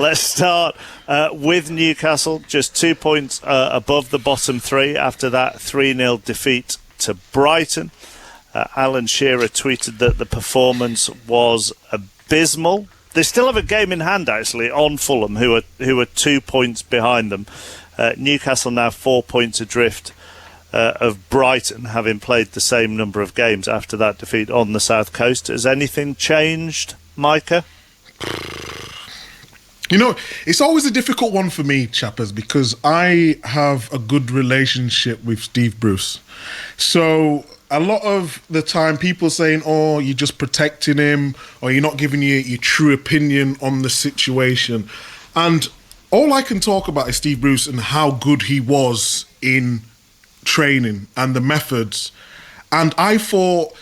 Let's start with Newcastle, just 2 points above the bottom three after that 3-0 defeat to Brighton. Alan Shearer tweeted that the performance was abysmal. They still have a game in hand, actually, on Fulham, who are 2 points behind them. Newcastle now 4 points adrift of Brighton, having played the same number of games after that defeat on the South Coast. Has anything changed, Micah? You know, it's always a difficult one for me, chappers, because I have a good relationship with Steve Bruce. So a lot of the time people saying, oh, you're just protecting him, or you're not giving your true opinion on the situation. And all I can talk about is Steve Bruce and how good he was in training and the methods. And I thought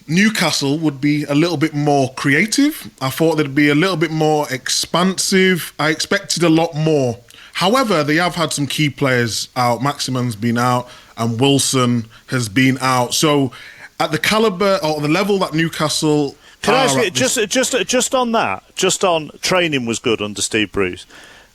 Newcastle would be a little bit more creative. I thought they'd be a little bit more expansive. I expected a lot more. However, they have had some key players out. Maximan's been out and Wilson has been out. So at the calibre or the level that Newcastle... Can I ask you, just on that, just on training was good under Steve Bruce,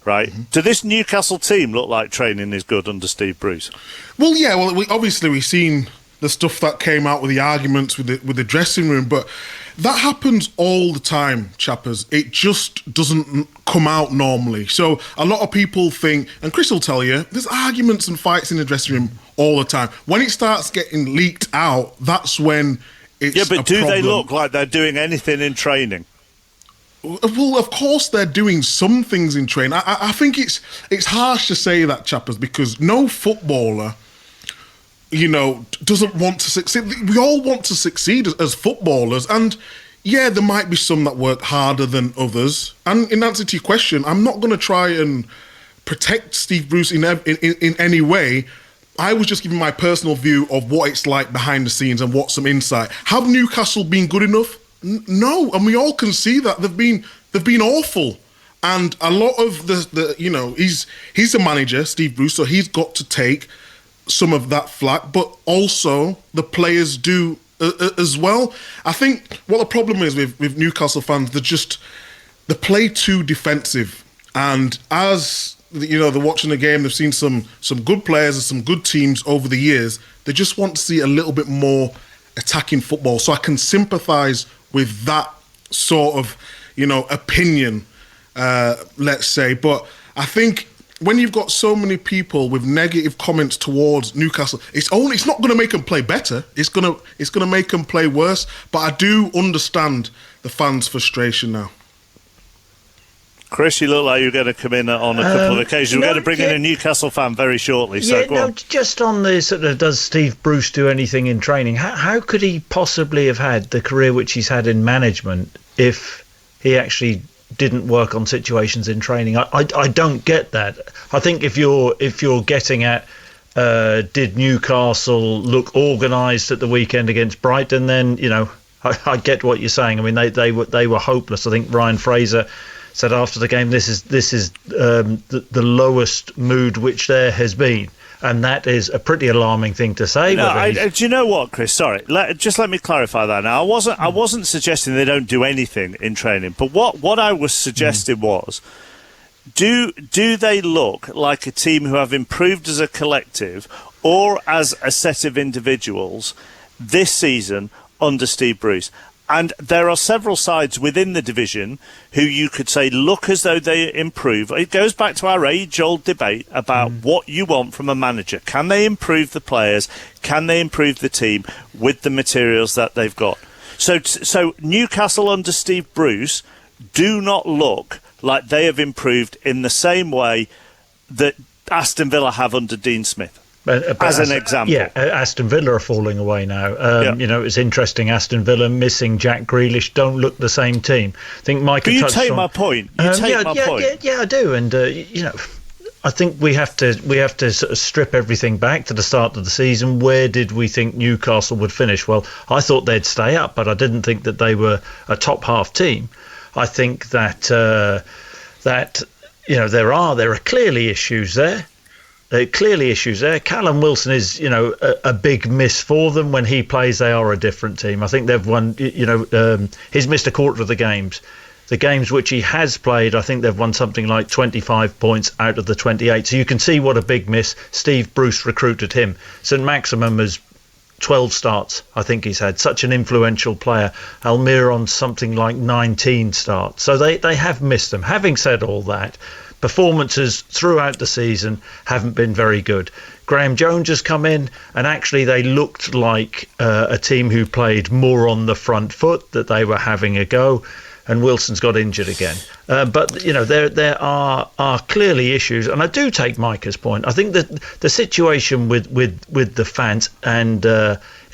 right? Mm-hmm. Do this Newcastle team look like training is good under Steve Bruce? Well, yeah. Well, we've seen the stuff that came out with the arguments with the dressing room, but that happens all the time, chappers. It just doesn't come out normally. So a lot of people think, and Chris will tell you, there's arguments and fights in the dressing room all the time. When it starts getting leaked out, that's when it's a problem. Yeah, but do they look like they're doing anything in training? Well, of course they're doing some things in training. I think it's harsh to say that, chappers, because no footballer, you know, doesn't want to succeed. We all want to succeed as footballers, and yeah, there might be some that work harder than others. And in answer to your question, I'm not going to try and protect Steve Bruce in any way. I was just giving my personal view of what it's like behind the scenes and what's some insight. Have Newcastle been good enough? No, and we all can see that they've been awful. And a lot of the you know, he's a manager, Steve Bruce, so he's got to take some of that flack, but also the players do as well. I think what the problem is with Newcastle fans, they play too defensive, and as you know, they're watching the game, they've seen some good players and some good teams over the years. They just want to see a little bit more attacking football. So I can sympathise with that sort of, you know, opinion, let's say. But I think when you've got so many people with negative comments towards Newcastle, it's not going to make them play better. It's going to make them play worse. But I do understand the fans' frustration now. Chris, you look like you're going to come in on a couple of occasions. We're going to bring in a Newcastle fan very shortly. So go on. Just on the sort of, does Steve Bruce do anything in training? How could he possibly have had the career which he's had in management if he actually didn't work on situations in training? I don't get that. I think if you're getting at did Newcastle look organised at the weekend against Brighton, then you know I get what you're saying. I mean they were hopeless. I think Ryan Fraser said after the game, this is the lowest mood which there has been, and that is a pretty alarming thing to say. Do you know what, Chris? Sorry, let me clarify that. Now, I wasn't suggesting they don't do anything in training, but what I was suggesting was, do they look like a team who have improved as a collective or as a set of individuals this season under Steve Bruce? And there are several sides within the division who you could say look as though they improve. It goes back to our age-old debate about what you want from a manager. Can they improve the players? Can they improve the team with the materials that they've got? So Newcastle under Steve Bruce do not look like they have improved in the same way that Aston Villa have under Dean Smith. As an example. Yeah, Aston Villa are falling away now. You know, it's interesting. Aston Villa missing Jack Grealish don't look the same team. I think Micah touched on... You take my point. Yeah, I do. And, you know, I think we have to sort of strip everything back to the start of the season. Where did we think Newcastle would finish? Well, I thought they'd stay up, but I didn't think that they were a top half team. I think that you know there are clearly issues there. Callum Wilson is, you know, a big miss for them. When he plays, they are a different team. I think they've won, you know, he's missed a quarter of the games the games which he has played, I think they've won something like 25 points out of the 28. So you can see what a big miss. Steve Bruce recruited him. St Maximum has 12 starts, I think he's had. Such an influential player. Almiron something like 19 starts. So they have missed them. Having said all that, performances throughout the season haven't been very good. Graham Jones has come in, and actually they looked like a team who played more on the front foot, that they were having a go, and Wilson's got injured again. But, you know, there are clearly issues, and I do take Micah's point. I think that the situation with the fans, and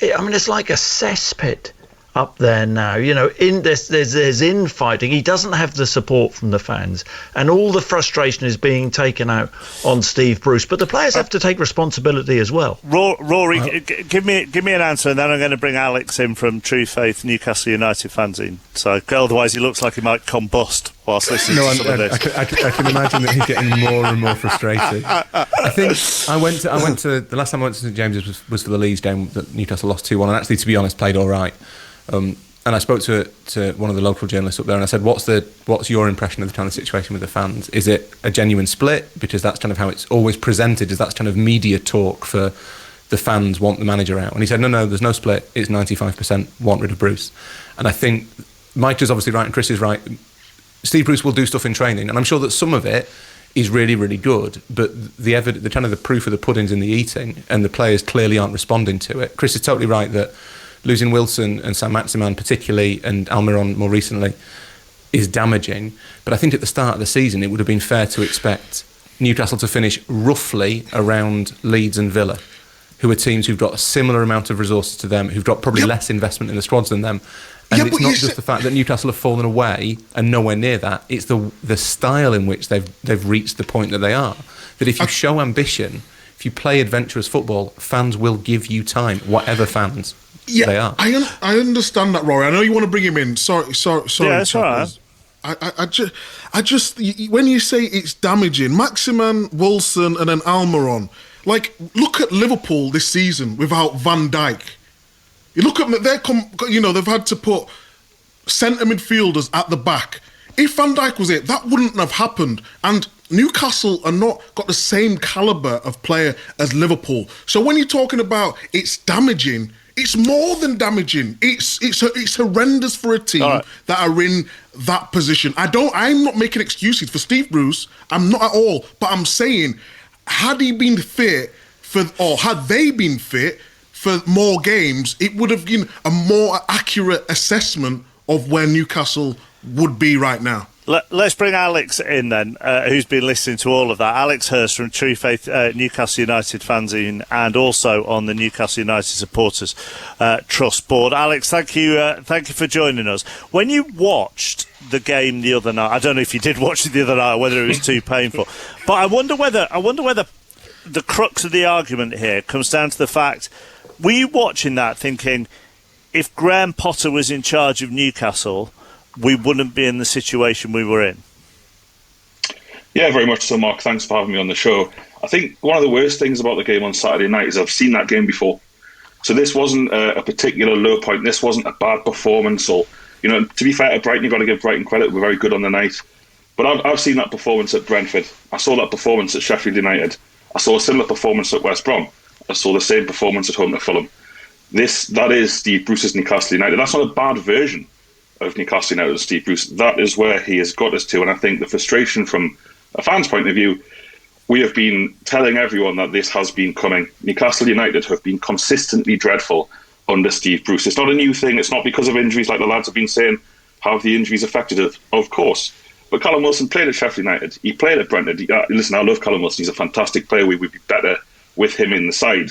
it's like a cesspit up there now. You know, in this there's infighting. He doesn't have the support from the fans, and all the frustration is being taken out on Steve Bruce. But the players have to take responsibility as well. Rory, give me an answer, and then I'm going to bring Alex in from True Faith Newcastle United fanzine. So otherwise, he looks like he might combust whilst listening to some of this. I can imagine that he's getting more and more frustrated. I think I went to the last time I went to St James's was for the Leeds game that Newcastle lost 2-1, and actually, to be honest, played all right. And I spoke to one of the local journalists up there, and I said, "What's your impression of the kind of situation with the fans? Is it a genuine split? Because that's kind of how it's always presented. Is that kind of media talk for the fans want the manager out?" And he said, "No, there's no split. It's 95% want rid of Bruce." And I think Mike is obviously right, and Chris is right. Steve Bruce will do stuff in training, and I'm sure that some of it is really, really good. But the kind of the proof of the pudding's in the eating, and the players clearly aren't responding to it. Chris is totally right that losing Wilson and Sam Maximan particularly, and Almiron more recently, is damaging. But I think at the start of the season it would have been fair to expect Newcastle to finish roughly around Leeds and Villa, who are teams who've got a similar amount of resources to them, who've got probably less investment in the squads than them. And it's not just the fact that Newcastle have fallen away and nowhere near that, it's the style in which they've reached the point that they are. That if you show ambition, if you play adventurous football, fans will give you time, whatever fans they are. I understand that, Rory. I know you want to bring him in. Sorry. Yeah, it's all right. I just when you say it's damaging, Maximan, Wilson, and then Almiron. Like, look at Liverpool this season without Van Dijk. You look at they've had to put centre midfielders at the back. If Van Dijk was it, that wouldn't have happened. And Newcastle are not got the same calibre of player as Liverpool. So when you're talking about it's damaging, it's more than damaging. It's horrendous for a team that are in that position. I'm not making excuses for Steve Bruce. I'm not at all. But I'm saying, had he been fit had they been fit for more games, it would have been a more accurate assessment of where Newcastle would be right now. Let's bring Alex in then, who's been listening to all of that. Alex Hurst from True Faith Newcastle United fanzine, and also on the Newcastle United Supporters Trust board. Alex, thank you for joining us. When you watched the game the other night, I don't know if you did watch it the other night or whether it was too painful, but I wonder whether the crux of the argument here comes down to the fact, were you watching that thinking, if Graham Potter was in charge of Newcastle, we wouldn't be in the situation we were in? Yeah, very much so, Mark. Thanks for having me on the show. I think one of the worst things about the game on Saturday night is I've seen that game before. So this wasn't a particular low point. This wasn't a bad performance. Or, to be fair to Brighton, you've got to give Brighton credit. We're very good on the night. But I've seen that performance at Brentford. I saw that performance at Sheffield United. I saw a similar performance at West Brom. I saw the same performance at home to Fulham. That is Steve Bruce's Newcastle United. That's not a bad version of Newcastle United and Steve Bruce. That is where he has got us to. And I think the frustration from a fan's point of view, we have been telling everyone that this has been coming. Newcastle United have been consistently dreadful under Steve Bruce. It's not a new thing. It's not because of injuries like the lads have been saying. Have the injuries affected it? Of course. But Callum Wilson played at Sheffield United. He played at Brentford. Listen, I love Callum Wilson. He's a fantastic player. We would be better with him in the side.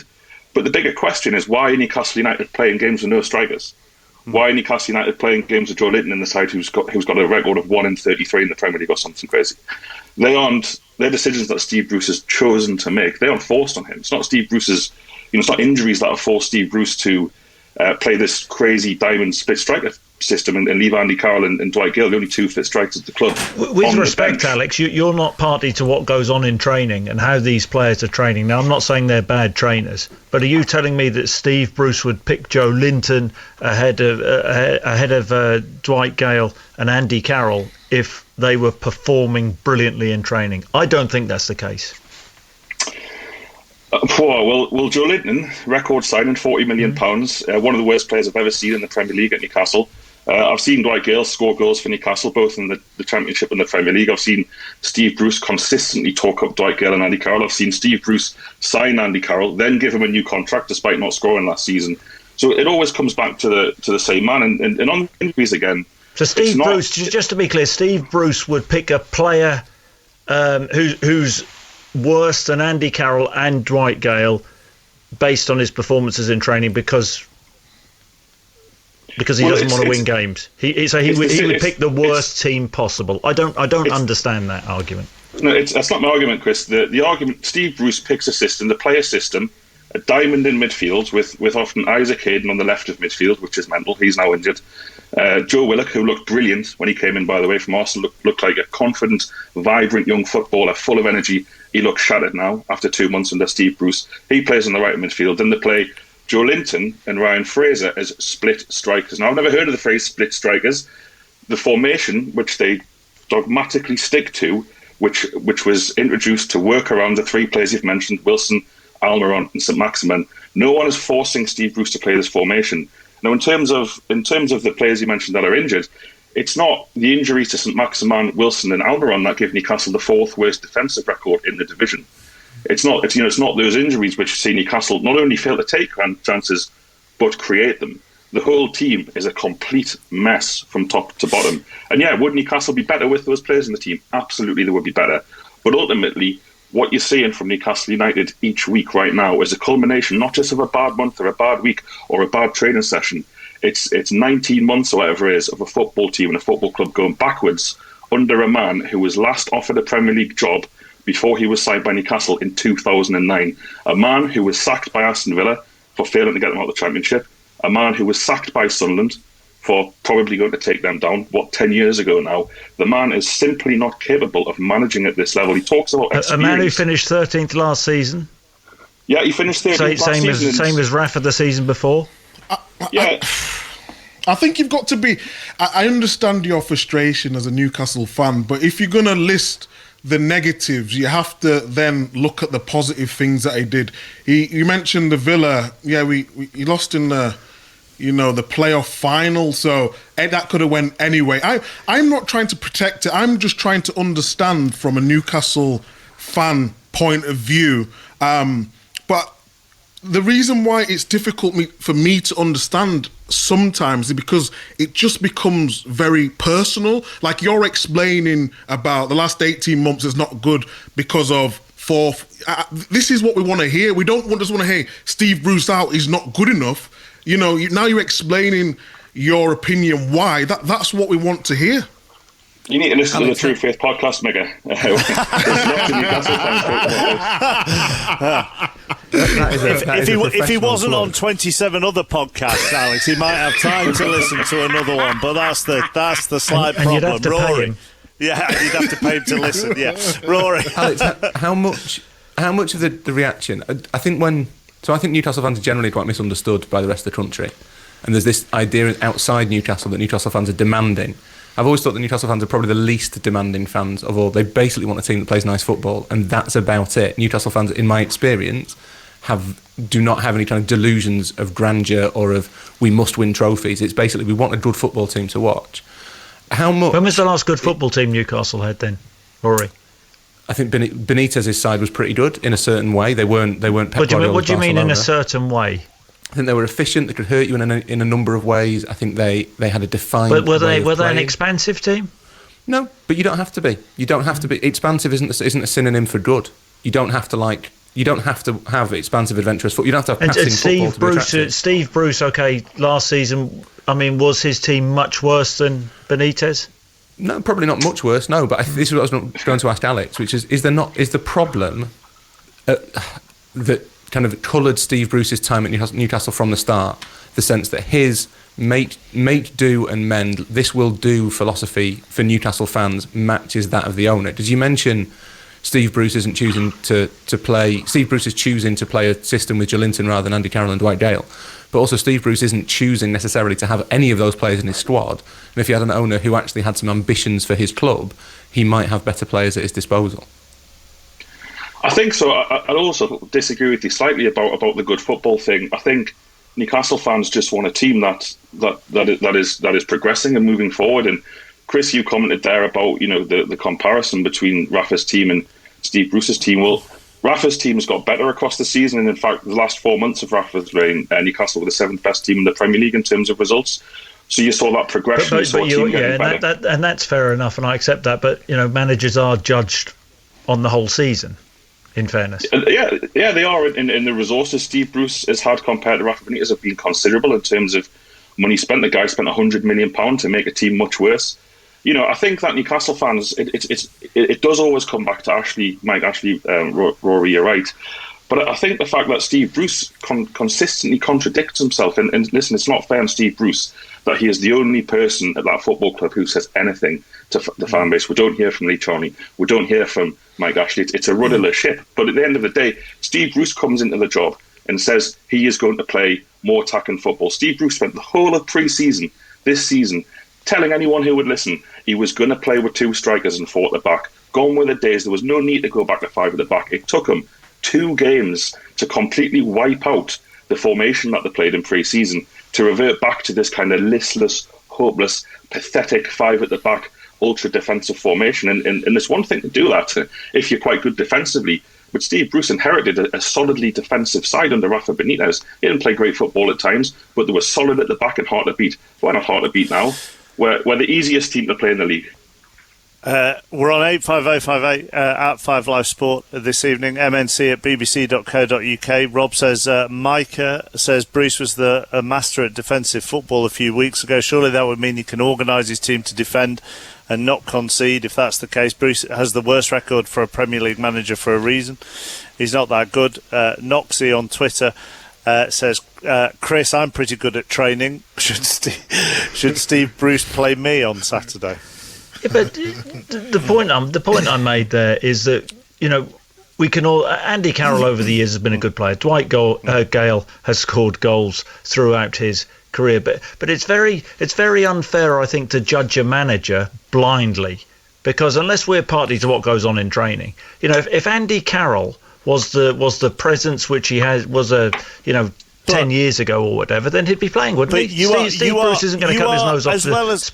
But the bigger question is, why are Newcastle United playing games with no strikers? Why are Newcastle United playing games with Joelinton in the side who's got a record of 1-33 in the Premier League or something crazy? They're decisions that Steve Bruce has chosen to make. They aren't forced on him. It's not Steve Bruce's, it's not injuries that have forced Steve Bruce to play this crazy diamond split striker system and leave Andy Carroll and Dwight Gale, the only two fit strikers at the club. With respect, Alex, you're not party to what goes on in training and how these players are training. Now, I'm not saying they're bad trainers, but are you telling me that Steve Bruce would pick Joelinton ahead of Dwight Gale and Andy Carroll if they were performing brilliantly in training? I don't think that's the case. Well, Joelinton, record signing, £40 million, one of the worst players I've ever seen in the Premier League at Newcastle. I've seen Dwight Gale score goals for Newcastle, both in the Championship and the Premier League. I've seen Steve Bruce consistently talk up Dwight Gale and Andy Carroll. I've seen Steve Bruce sign Andy Carroll, then give him a new contract despite not scoring last season. So it always comes back to the same man. And on injuries again. So Steve Bruce, just to be clear, Steve Bruce would pick a player who's worse than Andy Carroll and Dwight Gale based on his performances in training because he doesn't want to win games. He would pick the worst team possible. I don't understand that argument. No, that's not my argument, Chris. The argument, Steve Bruce picks a system, the player system, a diamond in midfield with often Isaac Hayden on the left of midfield, which is mental. He's now injured. Joe Willock, who looked brilliant when he came in, by the way, from Arsenal, looked like a confident, vibrant young footballer, full of energy. He looks shattered now after 2 months under Steve Bruce. He plays on the right midfield. Then they play Joelinton and Ryan Fraser as split strikers. Now, I've never heard of the phrase split strikers. The formation, which they dogmatically stick to, which was introduced to work around the three players you've mentioned, Wilson, Almiron and St Maximin. No one is forcing Steve Bruce to play this formation. Now, in terms of the players you mentioned that are injured, it's not the injuries to St Maximin, Wilson and Almiron that give Newcastle the fourth worst defensive record in the division. It's not those injuries which see Newcastle not only fail to take chances but create them. The whole team is a complete mess from top to bottom. And yeah, would Newcastle be better with those players in the team? Absolutely, they would be better. But ultimately, what you're seeing from Newcastle United each week right now is a culmination not just of a bad month or a bad week or a bad training session. It's 19 months or whatever it is of a football team and a football club going backwards under a man who was last offered a Premier League job before he was signed by Newcastle in 2009. A man who was sacked by Aston Villa for failing to get them out of the Championship. A man who was sacked by Sunderland for probably going to take them down, 10 years ago now. The man is simply not capable of managing at this level. He talks about experience. A man who finished 13th last season? Yeah, he finished 13th last season. Same as Rafa the season before? I think you've got to be... I understand your frustration as a Newcastle fan, but if you're going to list the negatives, you have to then look at the positive things that he did. You mentioned the Villa. Yeah, he lost in the playoff final, so that could have went anyway. I'm not trying to protect it. I'm just trying to understand from a Newcastle fan point of view. But the reason why it's difficult for me to understand sometimes is because it just becomes very personal. Like you're explaining about the last 18 months is not good because of this is what we want to hear. We don't just want to hear Steve Bruce out, he's not good enough. Now you're explaining your opinion why. That's what we want to hear. You need to listen to the True Faith podcast, Mega. If he wasn't on 27 other podcasts, Alex, he might have time to listen to another one. But that's the slight problem. You'd have to Rory. pay him. Yeah, you'd have to pay him to listen. Yeah, Rory. Alex, how much of the reaction? I think Newcastle fans are generally quite misunderstood by the rest of the country, and there's this idea outside Newcastle that Newcastle fans are demanding. I've always thought that Newcastle fans are probably the least demanding fans of all. They basically want a team that plays nice football, and that's about it. Newcastle fans, in my experience, do not have any kind of delusions of grandeur or of we must win trophies. It's basically we want a good football team to watch. When was the last good football team Newcastle had then, Rory? I think Benitez's side was pretty good in a certain way. They weren't Pep Guardiola's What do you mean in Barcelona. a certain way? I think they were efficient. They could hurt you in a number of ways. I think they had a defined. But were they way of an expansive team? No, but you don't have to be. You don't have to be. Expansive isn't a synonym for good. You don't have to You don't have to have expansive, adventurous football. You don't have to have passing football to be attractive. Steve Bruce, okay, last season, I mean, was his team much worse than Benitez? No, probably not much worse. No, but this is what I was going to ask Alex, which is the problem that kind of coloured Steve Bruce's time at Newcastle from the start, the sense that his make do and mend. This will do philosophy for Newcastle fans matches that of the owner. Did you mention Steve Bruce isn't choosing to play? Steve Bruce is choosing to play a system with Joelinton rather than Andy Carroll and Dwight Gale. But also Steve Bruce isn't choosing necessarily to have any of those players in his squad. And if he had an owner who actually had some ambitions for his club, he might have better players at his disposal. I think so. I'd also disagree with you slightly about the good football thing. I think Newcastle fans just want a team that is progressing and moving forward. And Chris, you commented there about the comparison between Rafa's team and Steve Bruce's team. Well, Rafa's team has got better across the season, and in fact, the last 4 months of Rafa's reign, Newcastle were the 7th best team in the Premier League in terms of results. So you saw that progression. And that's fair enough, and I accept that. But managers are judged on the whole season. In fairness, yeah, they are. In the resources Steve Bruce has had compared to Rafa Benitez have been considerable in terms of money spent. The guy spent £100 million to make a team much worse. I think that Newcastle fans, it does always come back to Mike Ashley, Rory, you're right. But I think the fact that Steve Bruce consistently contradicts himself, and listen, it's not fair on Steve Bruce that he is the only person at that football club who says anything to the fan base. We don't hear from Lee Charnley. We don't hear from Mike Ashley. It's a rudderless ship. But at the end of the day, Steve Bruce comes into the job and says he is going to play more attacking football. Steve Bruce spent the whole of pre-season this season telling anyone who would listen he was going to play with 2 strikers and 4 at the back. Gone were the days. There was no need to go back to 5 at the back. It took him 2 games to completely wipe out the formation that they played in pre-season, to revert back to this kind of listless, hopeless, pathetic 5 at the back, ultra-defensive formation. And it's one thing to do that if you're quite good defensively. But Steve Bruce inherited a solidly defensive side under Rafa Benitez. He didn't play great football at times, but they were solid at the back and hard to beat. Why not hard to beat now? We're the easiest team to play in the league. We're on 85058 at 5 Live Sport this evening. MNC at bbc.co.uk. Rob says Micah says Bruce was a master at defensive football a few weeks ago. Surely that would mean he can organise his team to defend and not concede. If that's the case, Bruce has the worst record for a Premier League manager for a reason. He's not that good. Noxie on Twitter says, Chris, I'm pretty good at training. Should Steve Bruce play me on Saturday? Yeah, but the point I made there is that we can all. Andy Carroll over the years has been a good player. Dwight Gale has scored goals throughout his career, but it's very unfair, I think, to judge a manager blindly, because unless we're party to what goes on in training, if Andy Carroll was the presence which he was 10 years ago or whatever, then he'd be playing, wouldn't he? Steve Bruce isn't going to cut his nose off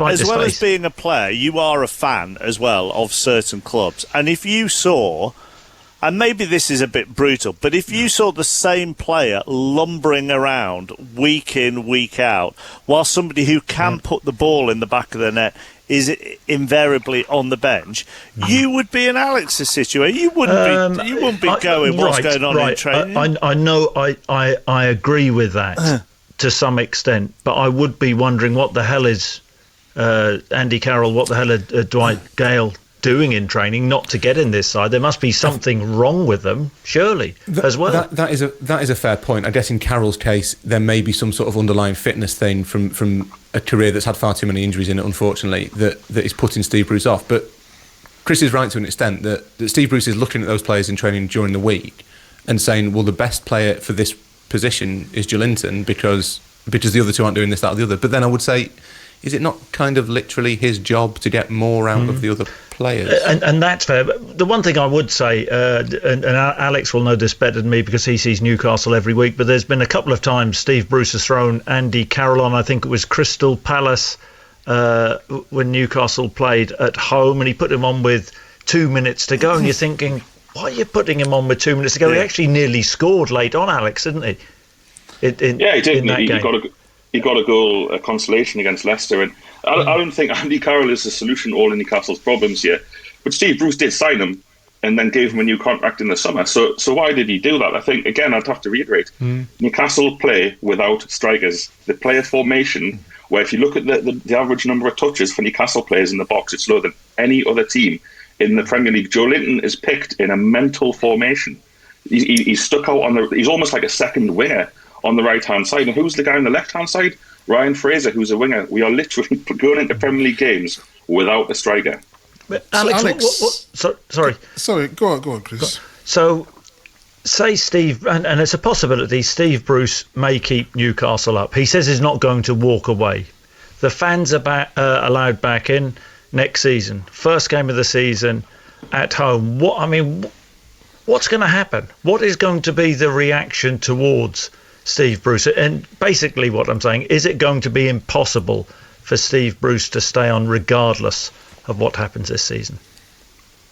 as well as being a player, you are a fan as well of certain clubs. And if you saw, and maybe this is a bit brutal, but if you saw the same player lumbering around week in, week out, while somebody who can put the ball in the back of the net is invariably on the bench, you would be in Alex's situation. You wouldn't be going what's going on in training. I know. I agree with that to some extent, but I would be wondering what the hell is Andy Carroll, what the hell are Dwight Gale doing in training not to get in this side? There must be something wrong with them, surely, as well. That is a fair point. I guess in Carroll's case, there may be some sort of underlying fitness thing from a career that's had far too many injuries in it, unfortunately, that is putting Steve Bruce off. But Chris is right to an extent that Steve Bruce is looking at those players in training during the week and saying, well, the best player for this position is Joelinton because the other two aren't doing this, that, or the other. But then I would say, is it not kind of literally his job to get more out of the other players? And that's fair. But the one thing I would say, and Alex will know this better than me because he sees Newcastle every week, but there's been a couple of times Steve Bruce has thrown Andy Carroll on. I think it was Crystal Palace when Newcastle played at home, and he put him on with 2 minutes to go. And you're thinking, why are you putting him on with 2 minutes to go? Yeah. He actually nearly scored late on, Alex, didn't he? He did. He got a goal, a consolation against Leicester, and I don't think Andy Carroll is the solution to all of Newcastle's problems here. But Steve Bruce did sign him and then gave him a new contract in the summer. So why did he do that? I think, again, I'd have to reiterate, Newcastle play without strikers. They play a formation where if you look at the average number of touches for Newcastle players in the box, it's lower than any other team in the Premier League. Joelinton is picked in a mental formation. He's stuck out he's almost like a second winger on the right-hand side. And who's the guy on the left-hand side? Ryan Fraser, who's a winger. We are literally going into Premier League games without a striker. But Alex, Sorry, go on, Chris. So, say Steve, and it's a possibility, Steve Bruce may keep Newcastle up. He says he's not going to walk away. The fans are allowed back in next season. First game of the season at home. What's going to happen? What is going to be the reaction towards Steve Bruce? And basically what I'm saying, is it going to be impossible for Steve Bruce to stay on regardless of what happens this season?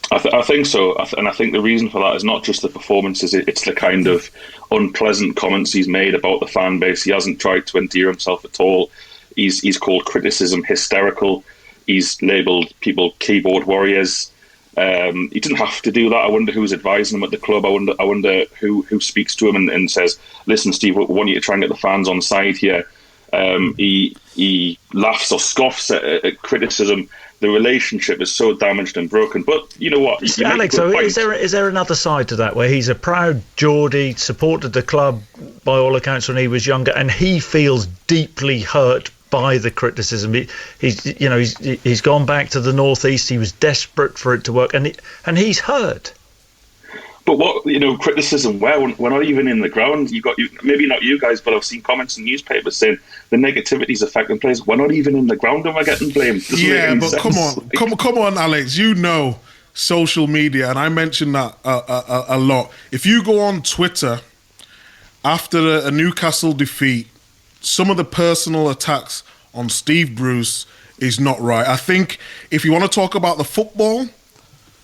I think so, and I think the reason for that is not just the performances, it's the kind of unpleasant comments he's made about the fan base. He hasn't tried to endear himself at all. He's called criticism hysterical. He's labelled people keyboard warriors. He didn't have to do that. I wonder who's advising him at the club. I wonder who speaks to him and says, listen, Steve, we want you to try and get the fans on side here. He laughs or scoffs at criticism. The relationship is so damaged and broken. But you know what, Alex, so is there another side to that where he's a proud Geordie, supported the club by all accounts when he was younger, and he feels deeply hurt by the criticism? He's gone back to the northeast. He was desperate for it to work, and he's hurt. But what, criticism where we're not even in the ground. Maybe not you guys, but I've seen comments in newspapers saying the negativity's affecting players. We're not even in the ground and we're getting blamed. Come on, Alex. Social media, and I mention that a lot. If you go on Twitter after a Newcastle defeat, some of the personal attacks on Steve Bruce is not right. I think if you want to talk about the football,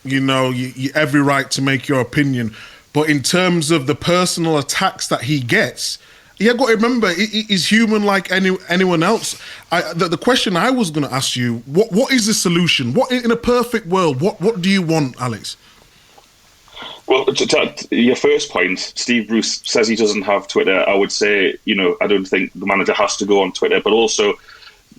you every right to make your opinion. But in terms of the personal attacks that he gets, you got to remember, he's human like anyone else. The question I was going to ask you, what is the solution? What in a perfect world, what do you want, Alex? Well, to your first point, Steve Bruce says he doesn't have Twitter. I would say, I don't think the manager has to go on Twitter, but also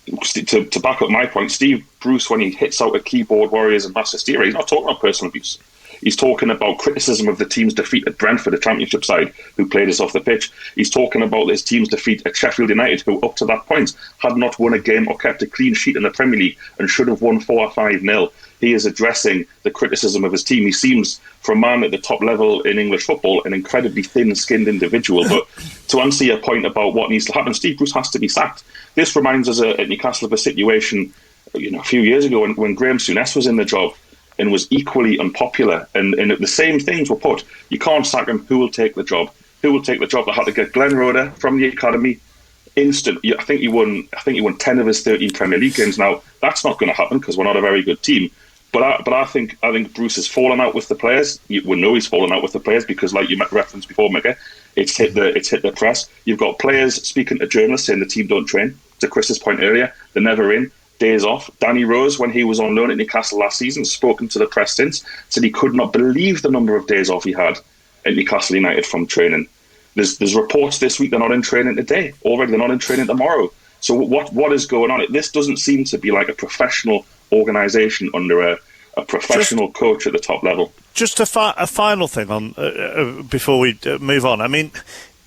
to back up my point, Steve Bruce, when he hits out at keyboard warriors and mass hysteria, he's not talking about personal abuse. He's talking about criticism of the team's defeat at Brentford, the championship side, who played us off the pitch. He's talking about his team's defeat at Sheffield United, who up to that point had not won a game or kept a clean sheet in the Premier League and should have won 4 or 5-0. He is addressing the criticism of his team. He seems, for a man at the top level in English football, an incredibly thin-skinned individual. But to answer your point about what needs to happen, Steve Bruce has to be sacked. This reminds us at Newcastle of a situation, a few years ago when Graham Souness was in the job and was equally unpopular. And the same things were put. You can't sack him. Who will take the job? Who will take the job? They had to get Glenn Roeder from the academy. Instant. I think he won 10 of his 13 Premier League games. Now that's not going to happen because we're not a very good team. But I think Bruce has fallen out with the players. We know he's fallen out with the players because, like you referenced before, Micah, it's hit the press. You've got players speaking to journalists saying the team don't train. To Chris's point earlier, they're never in. Days off. Danny Rose, when he was on loan at Newcastle last season, spoken to the press since, said he could not believe the number of days off he had at Newcastle United from training. There's reports this week they're not in training today. Already they're not in training tomorrow. So what is going on? This doesn't seem to be like a professional organisation under a professional coach at the top level. Just a final thing on before we move on. I mean,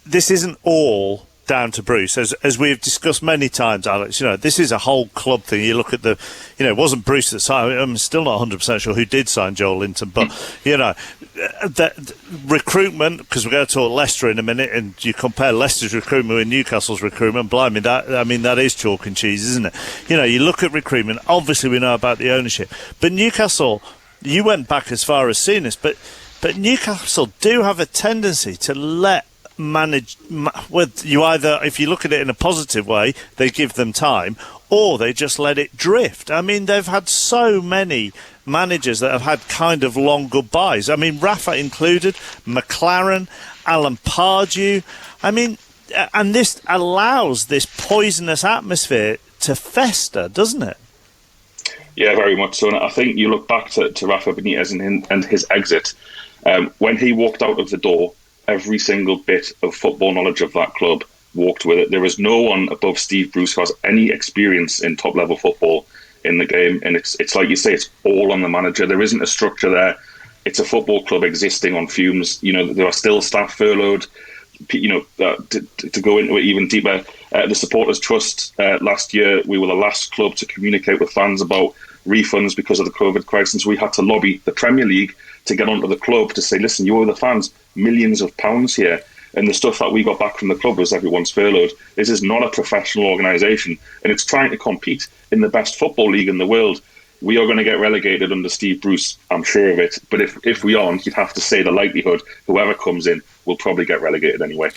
this isn't all down to Bruce, as we've discussed many times, Alex. This is a whole club thing. You look at it wasn't Bruce that signed. I'm still not 100% sure who did sign Joelinton, but the recruitment, because we're going to talk Leicester in a minute, and you compare Leicester's recruitment with Newcastle's recruitment. Blimey, that is chalk and cheese, isn't it? You look at recruitment. Obviously, we know about the ownership, but Newcastle. You went back as far as seeing this, but Newcastle do have a tendency to let manage with you. Either, if you look at it in a positive way, they give them time, or they just let it drift. I mean, they've had so many managers that have had kind of long goodbyes. I mean, Rafa included, McLaren, Alan Pardew. I mean, and this allows this poisonous atmosphere to fester, doesn't it? Yeah, very much so. And I think you look back to Rafa Benitez and his exit. When he walked out of the door, every single bit of football knowledge of that club walked with it. There is no one above Steve Bruce who has any experience in top-level football in the game. And it's like you say, it's all on the manager. There isn't a structure there. It's a football club existing on fumes. There are still staff furloughed. To go into it even deeper, The Supporters Trust, last year, we were the last club to communicate with fans about refunds because of the COVID crisis. We had to lobby the Premier League to get onto the club to say, listen, you owe the fans millions of pounds here. And the stuff that we got back from the club was everyone's furloughed. This is not a professional organisation, and it's trying to compete in the best football league in the world. We are going to get relegated under Steve Bruce, I'm sure of it. But if we aren't, you'd have to say the likelihood whoever comes in will probably get relegated anyway.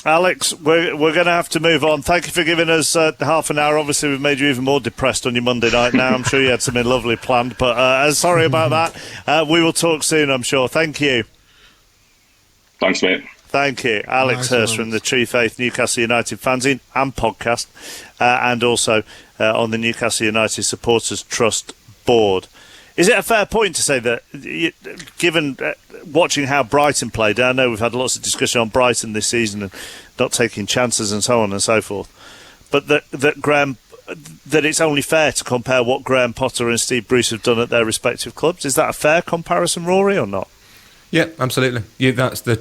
Alex, we're going to have to move on. Thank you for giving us half an hour. Obviously, we've made you even more depressed on your Monday night now. I'm sure you had something lovely planned, but sorry about that. We will talk soon, I'm sure. Thank you. Thanks, mate. Thank you. Alex Hurst from the True Faith Newcastle United fanzine and podcast, and also on the Newcastle United Supporters Trust board. Is it a fair point to say that, given watching how Brighton played, I know we've had lots of discussion on Brighton this season and not taking chances and so on and so forth, but that it's only fair to compare what Graham Potter and Steve Bruce have done at their respective clubs? Is that a fair comparison, Rory, or not? Yeah, absolutely. Yeah, that's the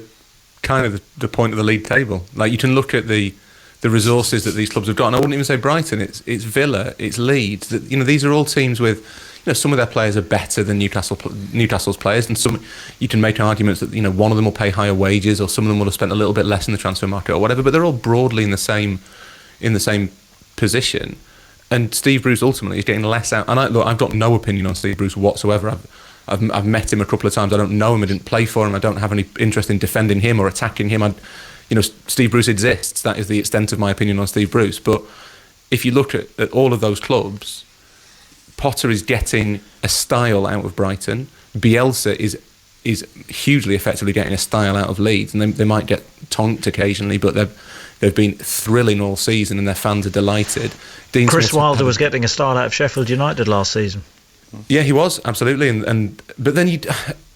kind of the point of the league table. Like, you can look at the resources that these clubs have got, and I wouldn't even say Brighton. It's Villa, it's Leeds. These are all teams with, some of their players are better than Newcastle's players, and some you can make arguments that one of them will pay higher wages, or some of them will have spent a little bit less in the transfer market or whatever. But they're all broadly in the same position. And Steve Bruce ultimately is getting less out. And I've got no opinion on Steve Bruce whatsoever. I've met him a couple of times. I don't know him. I didn't play for him. I don't have any interest in defending him or attacking him. Steve Bruce exists. That is the extent of my opinion on Steve Bruce. But if you look at all of those clubs, Potter is getting a style out of Brighton. Bielsa is hugely effectively getting a style out of Leeds, and they might get tonked occasionally, but they've been thrilling all season, and their fans are delighted. Chris Wilder was getting a style out of Sheffield United last season. Yeah, he was, absolutely, but then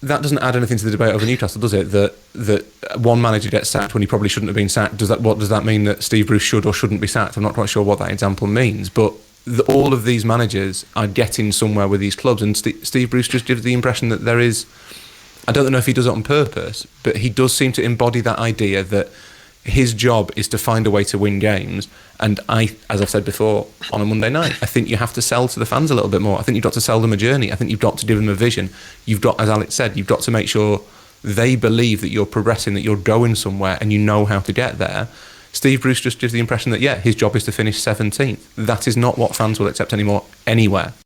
that doesn't add anything to the debate over Newcastle, does it? That one manager gets sacked when he probably shouldn't have been sacked. What does that mean, that Steve Bruce should or shouldn't be sacked? I'm not quite sure what that example means, but all of these managers are getting somewhere with these clubs, and Steve Bruce just gives the impression that there is, I don't know if he does it on purpose, but he does seem to embody that idea that his job is to find a way to win games. And as I've said before, on a Monday night, I think you have to sell to the fans a little bit more. I think you've got to sell them a journey. I think you've got to give them a vision. You've got, as Alex said, you've got to make sure they believe that you're progressing, that you're going somewhere, and you know how to get there. Steve Bruce just gives the impression that, his job is to finish 17th. That is not what fans will accept anymore, anywhere.